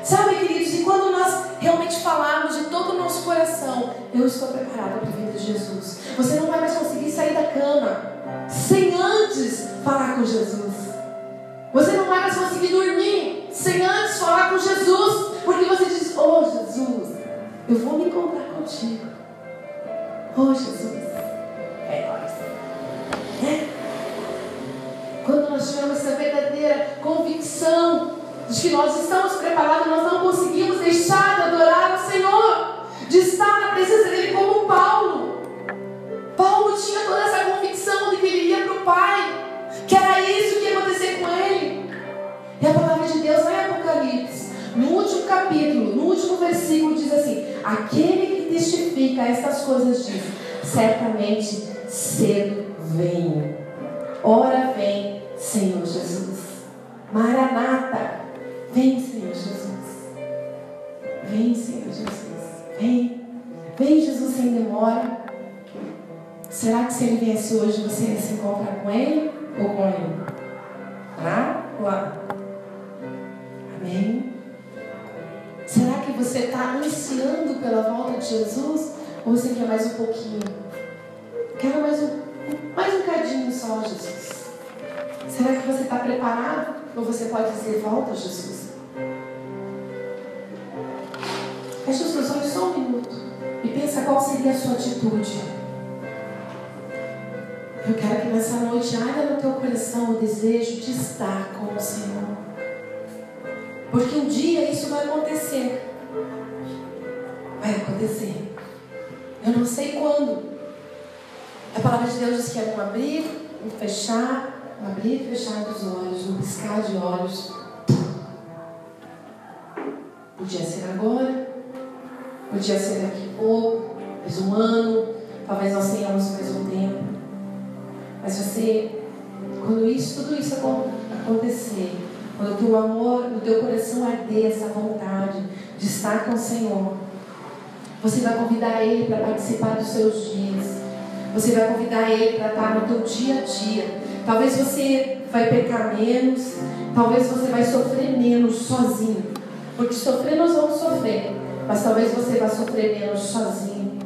Sabe, queridos, e quando nós realmente falarmos de todo o nosso coração: eu estou preparado para a vinda de Jesus, você não vai mais conseguir sair da cama sem antes falar com Jesus. Você não vai mais conseguir dormir sem antes falar com Jesus. Porque você diz: oh Jesus, eu vou me encontrar contigo. Oh Jesus, é nóis. Quando nós tivermos essa verdadeira convicção de que nós estamos preparados, nós não conseguimos deixar de adorar o Senhor, de estar na presença dele, como Paulo. Paulo tinha toda essa convicção de que ele ia para o Pai, que era isso que ia acontecer com ele. E a palavra de Deus lá em Apocalipse, no último capítulo, no último versículo, diz assim: aquele que testifica estas coisas diz: certamente cedo venho. Ora vem, Senhor Jesus. Maranata. Vem, Senhor Jesus. Vem, Senhor Jesus. Vem. Vem, Jesus, sem demora. Será que se ele viesse hoje, você ia se encontrar com ele ou com ele? Lá. Amém? Será que você está ansiando pela volta de Jesus? Ou você quer mais um pouquinho? Quero mais um cadinho só, Jesus. Será que você está preparado? Ou você pode dizer: volta, Jesus? Feche os seus olhos só um minuto e pensa qual seria a sua atitude. Eu quero que nessa noite haja no teu coração o desejo de estar com o Senhor. Porque um dia isso vai acontecer. Vai acontecer. Eu não sei quando. A palavra de Deus diz que é um abrir, um fechar, um abrir e fechar dos olhos, um piscar de olhos. Podia ser agora, podia ser daqui a pouco, mais um ano, talvez nós tenhamos mais um tempo. Mas você, quando tudo isso acontecer, quando o teu amor, no teu coração arder essa vontade de estar com o Senhor, você vai convidar Ele para participar dos seus dias. Você vai convidar Ele para estar no teu dia a dia. Talvez você vai pecar menos, talvez você vai sofrer menos sozinho. Porque sofrer nós vamos sofrer, mas talvez você vá sofrer menos sozinho.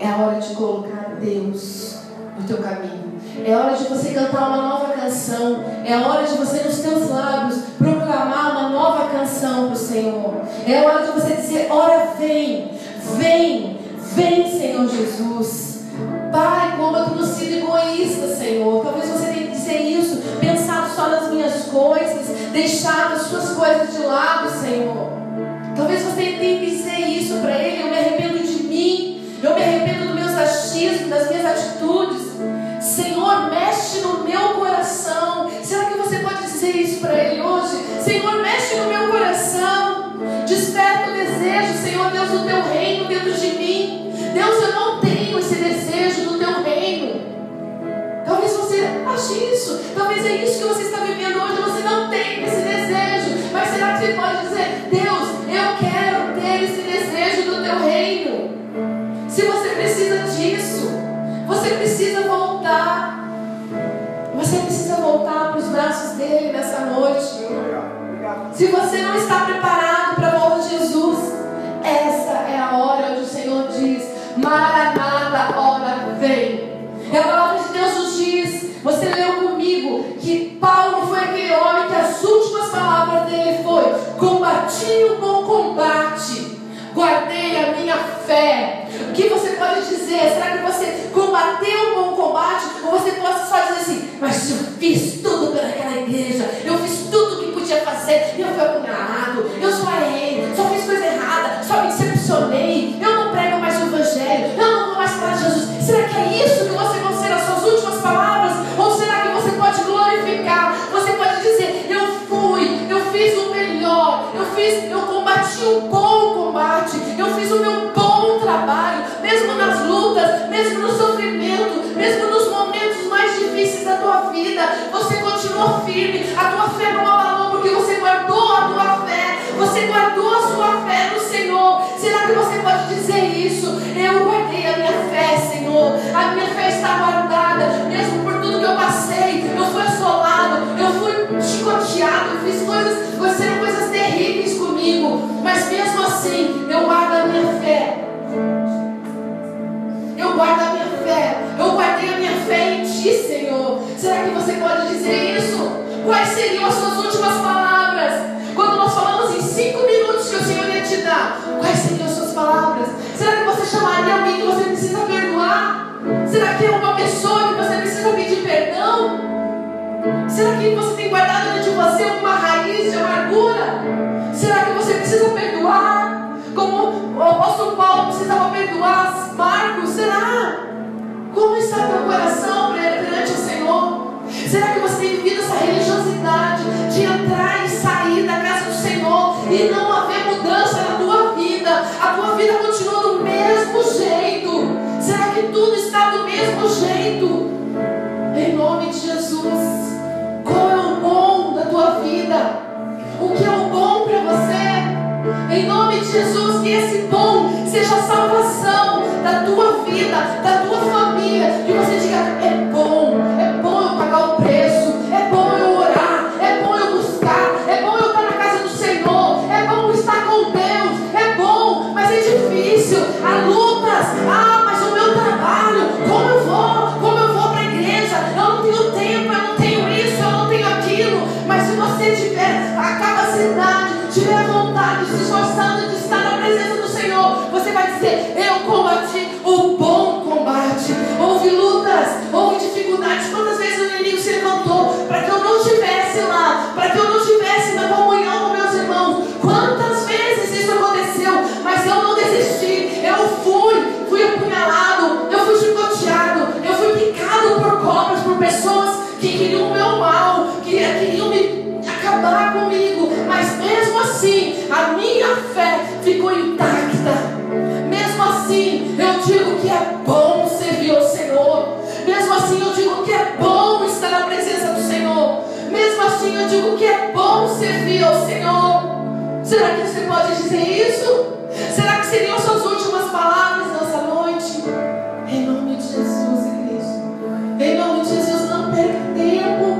É a hora de colocar Deus no teu caminho. É hora de você cantar uma nova canção. É hora de você, nos teus lábios, proclamar uma nova canção para o Senhor. É hora de você dizer: ora vem, vem, vem, Senhor Jesus. Pai, como eu tenho sido egoísta, Senhor. Talvez você tenha que dizer isso, pensado só nas minhas coisas, deixado as suas coisas de lado, Senhor. Talvez você tenha que dizer isso para Ele: eu me arrependo de mim, eu me arrependo dos meus achismos, das minhas atitudes. Senhor, mexe no meu coração. Será que você pode dizer isso para Ele hoje? Senhor, mexe no meu coração. Desperta o desejo, Senhor Deus, do teu reino dentro de mim. Deus, eu não tenho isso. Você precisa voltar. Você precisa voltar para os braços dele nessa noite. Se você não está preparado para a volta de Jesus, essa é a hora onde o Senhor diz: Maranata, hora vem. E a palavra de Deus nos diz, você leu comigo, que Paulo foi aquele homem que as últimas palavras dele foi: combati o bom combate, guardei a minha fé. O que você pode dizer? Será que você combateu o bom combate? Ou você pode só dizer assim: mas eu fiz tudo pelaquela igreja, eu fiz tudo o que podia fazer, eu fui apunhalado, eu só errei, só fiz coisa errada, só me decepcionei, eu não prego mais o evangelho, eu não vou mais falar de Jesus. Será que é isso que você vão ser as suas últimas palavras? Ou será que você pode glorificar? Você pode dizer: eu fiz o melhor, eu combati o bom combate, eu fiz o meu bom trabalho, mesmo nas lutas, mesmo no sofrimento, mesmo nos momentos mais difíceis da tua vida, você continuou firme, a tua fé não abalou, porque você guardou a tua fé, você guardou a sua fé no Senhor. Será que você pode dizer isso? Eu guardei a minha fé, Senhor, a minha fé está guardada, mesmo por tudo que eu passei, eu fui assolado, eu fui chicoteado, eu fiz coisas terríveis comigo, mas mesmo assim, eu guardo a minha fé. Eu guardo a minha fé. Eu guardei a minha fé em Ti, Senhor. Será que você pode dizer isso? Quais seriam as suas últimas palavras? Quando nós falamos em 5 minutos que o Senhor ia te dar, quais seriam as suas palavras? Será que você chamaria alguém que você precisa perdoar? Será que é uma pessoa que você precisa pedir perdão? Será que você tem guardado dentro de você uma raiz de amargura? Será que você precisa perdoar? Como o apóstolo Paulo precisava perdoar Marcos? Será? Como está teu coração perante o Senhor? Será que você tem vivido essa religiosidade de entrar e sair da casa do Senhor e não haver mudança na tua vida? A tua vida continua do mesmo jeito. Será que tudo está do mesmo jeito? Em nome de Jesus, qual é o bom da tua vida? O que é o bom para você? Em nome de Jesus, que esse bom seja a salvação da tua vida, da tua família. Que você diga: é bom eu pagar o preço, é bom eu orar, é bom eu buscar, é bom eu estar na casa do Senhor, é bom estar com Deus, é bom, mas é difícil, há lutas, mas o meu trabalho, como eu vou para a igreja, eu não tenho tempo, eu não tenho isso, eu não tenho aquilo. Mas se você tiver a capacidade, tiver a vontade, se esforçando de estar na presença do Senhor, você vai dizer: eu combati o bom combate. Houve lutas, houve dificuldades. Quantas vezes o inimigo se levantou para que eu não estivesse lá, para que eu não estivesse na comunhão com meus irmãos? Quantas vezes isso aconteceu? Mas eu não desisti. Eu fui apunhalado, eu fui chicoteado, eu fui picado por cobras, por pessoas que queriam o meu mal, que queriam me acabar comigo. Mas mesmo assim, a minha fé ficou intacta. Mesmo assim, eu digo que é bom servir ao Senhor. Mesmo assim, eu digo que é bom estar na presença do Senhor. Mesmo assim, eu digo que é bom servir ao Senhor. Será que você pode dizer isso? Será que seriam suas últimas palavras nessa noite? Em nome de Jesus, igreja. Em nome de Jesus, não perca tempo.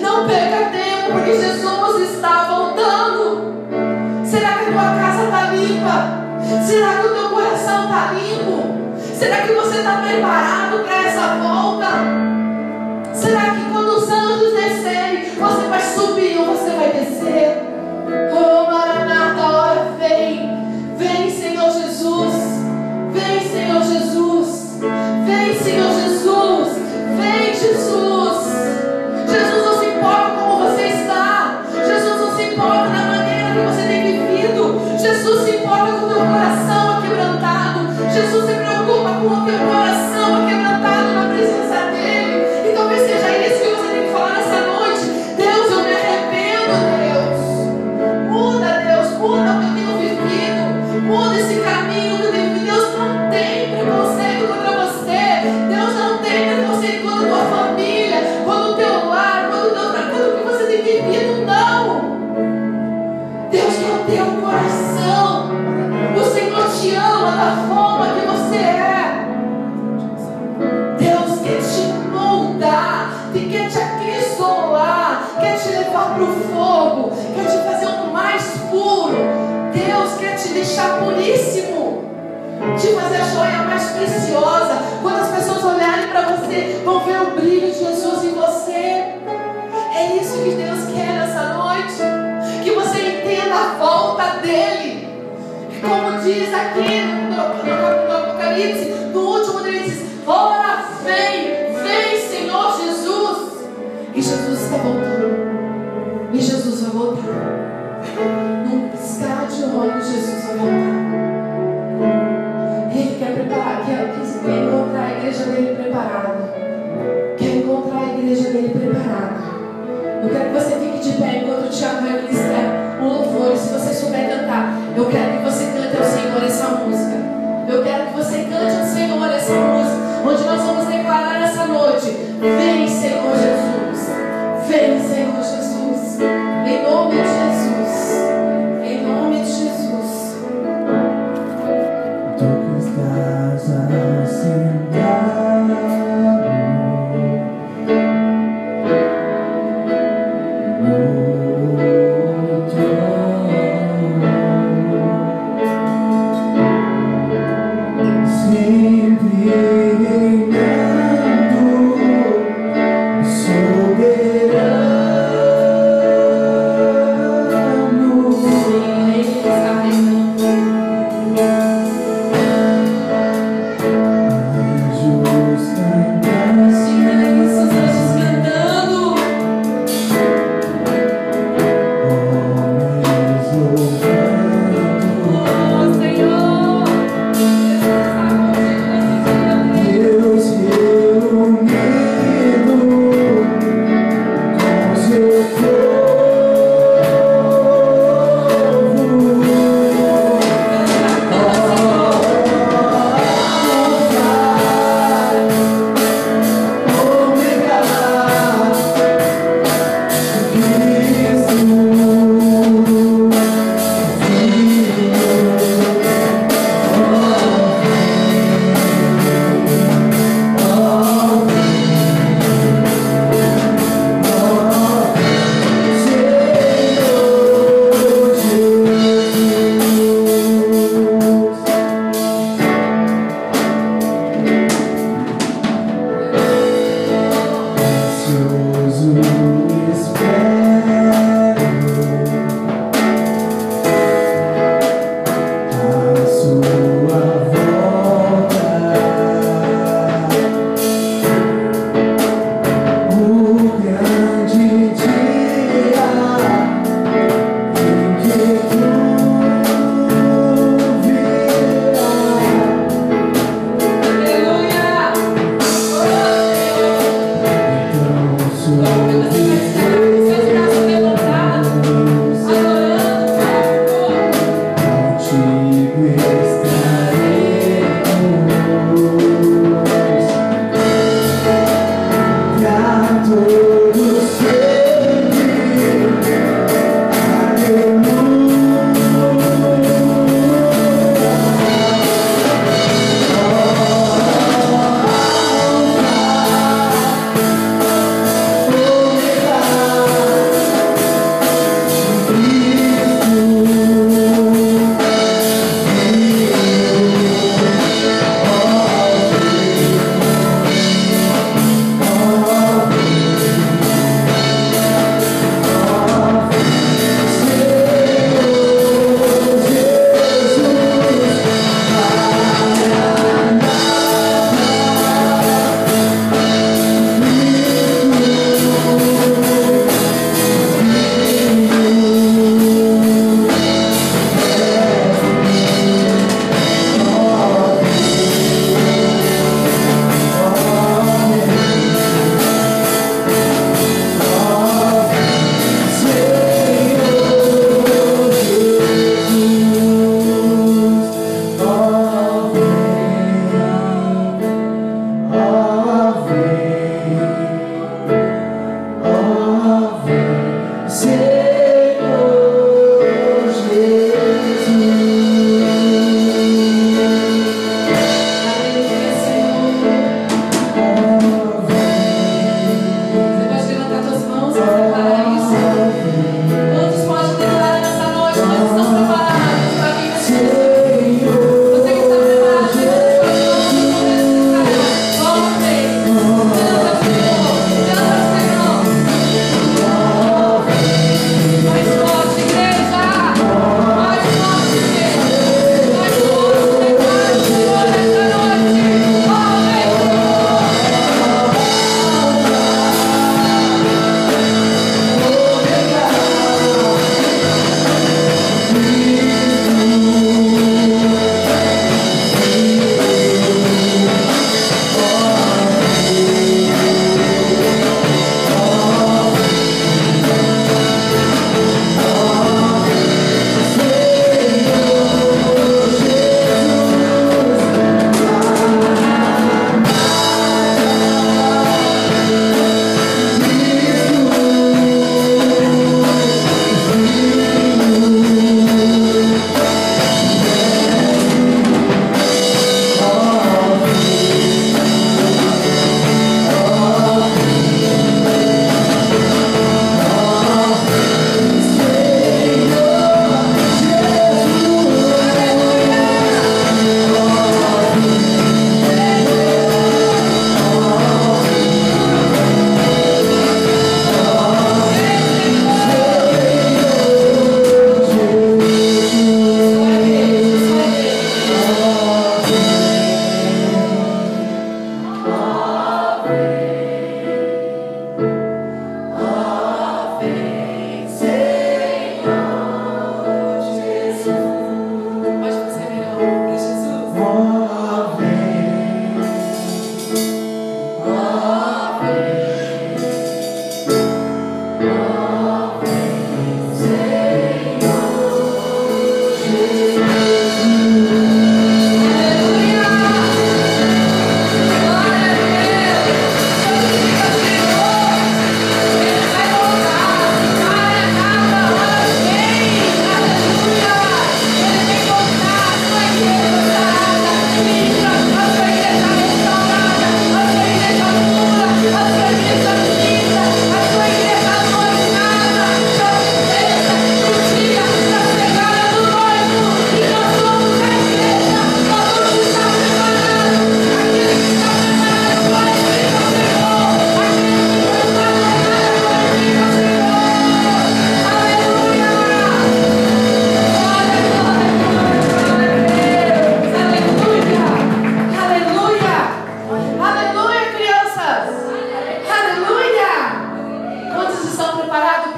Não perca tempo, porque Jesus está voltando. Será que a tua casa está limpa? Será que o teu coração está limpo? Será que você está preparado para essa volta? Será que quando os anjos descerem, você vai subir ou você vai descer? Oh, Maranata, a hora vem. Vem, Senhor Jesus. Vem, Senhor Jesus. Vem, Senhor Jesus. Vem, Jesus. Jesus não se importa como você está. Jesus não se importa da maneira que você tem vivido. Jesus se importa com o teu coração aquebrantado. Jesus se preocupa com o teu coração aquebrantado na presença dele. E talvez seja isso que você tem que falar nessa noite. achar puríssimo, te fazer a joia mais preciosa. Quando as pessoas olharem para você, vão ver o brilho de Jesus em você. É isso que Deus quer nessa noite. Que você entenda a volta dele. Como diz aqui no Apocalipse, no último dele diz: ora vem, vem Senhor Jesus. E Jesus está voltando. E Jesus vai voltar. Num piscar de olhos, Jesus vai voltar. Ele quer preparar, quer encontrar a igreja dele preparada. Quer encontrar a igreja dele preparada. Eu quero que você fique de pé enquanto o Tiago vai ministrar um louvor. E se você souber cantar, eu quero que você cante ao Senhor essa música. Eu quero que você cante ao Senhor essa música, onde nós vamos declarar essa noite: vem Senhor Jesus, vem Senhor Jesus, em nome de Jesus, em nome de Jesus. Tu que estás a sentar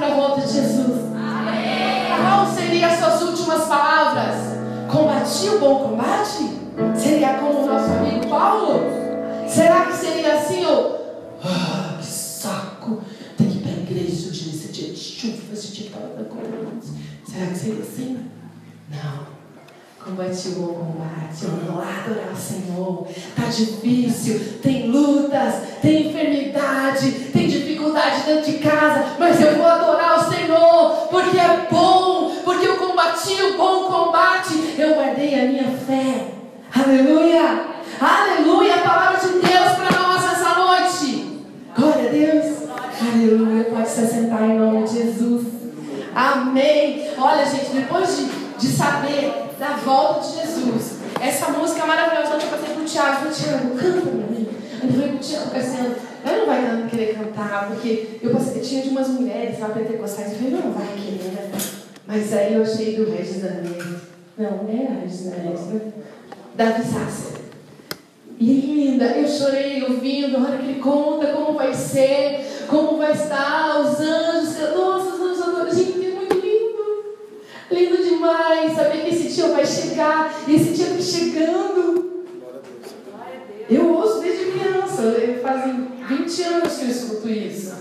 para a volta de Jesus? Qual seriam as suas últimas palavras? Combati o bom combate? Seria como o nosso amigo Paulo? Será que seria assim? Que saco, tem que ir para a igreja hoje nesse dia de chuva, esse dia de palavra com Deus. Será que seria assim? Não. Combati o bom combate, eu vou lá adorar o Senhor. Está difícil, tem lutas, tem enfermidade, tem dificuldade dentro de casa, mas eu vou adorar o Senhor, porque é bom, porque eu combati o bom combate, eu guardei a minha fé. Aleluia, aleluia, a palavra de Deus para nós essa noite. Glória a Deus, aleluia, pode se assentar em nome de Jesus. Amém. Olha, gente, depois de saber da volta de Jesus, essa música maravilhosa, ontem eu passei pro Thiago, canta pra mim. Eu falei pro Thiago, Cassiano, ela não vai querer cantar, porque eu tinha de umas mulheres lá pentecostais, eu falei, não vai querer, né? Mas aí eu achei do Regis Anês, não era Regis Anês, né? Davi Sasser. E linda, eu chorei ouvindo, a hora que ele conta como vai ser, como vai estar, os anjos, nossa, os anjos adoram, gente, é muito lindo. Lindo demais, saber que esse dia vai chegar, e esse dia está chegando. Eu ouço desde criança, fazem 20 anos que eu escuto isso.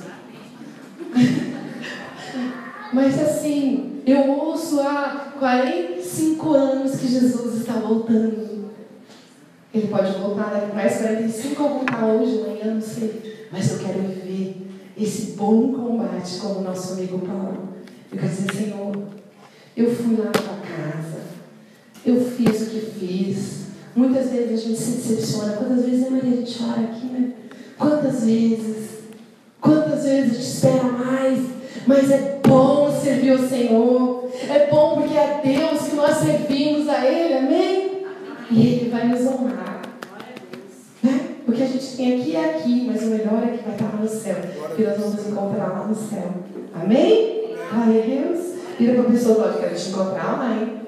Mas assim, eu ouço há 45 anos que Jesus está voltando. Ele pode voltar daqui mais 45 ou voltar hoje, amanhã, não sei. Mas eu quero viver esse bom combate como o nosso amigo Paulo. Eu quero dizer, Senhor, eu fui lá na tua casa, eu fiz o que fiz. Muitas vezes a gente se decepciona. Quantas vezes, Maria, a gente chora aqui, né? Quantas vezes a gente espera mais. Mas é bom servir ao Senhor. É bom porque é a Deus que nós servimos a Ele, amém? E Ele vai nos honrar, né? Porque a gente tem aqui e aqui, mas o melhor é que vai estar lá no céu, que nós vamos nos encontrar lá no céu, amém? Glória a Deus. Vira para a pessoa que quer te encontrar lá, hein?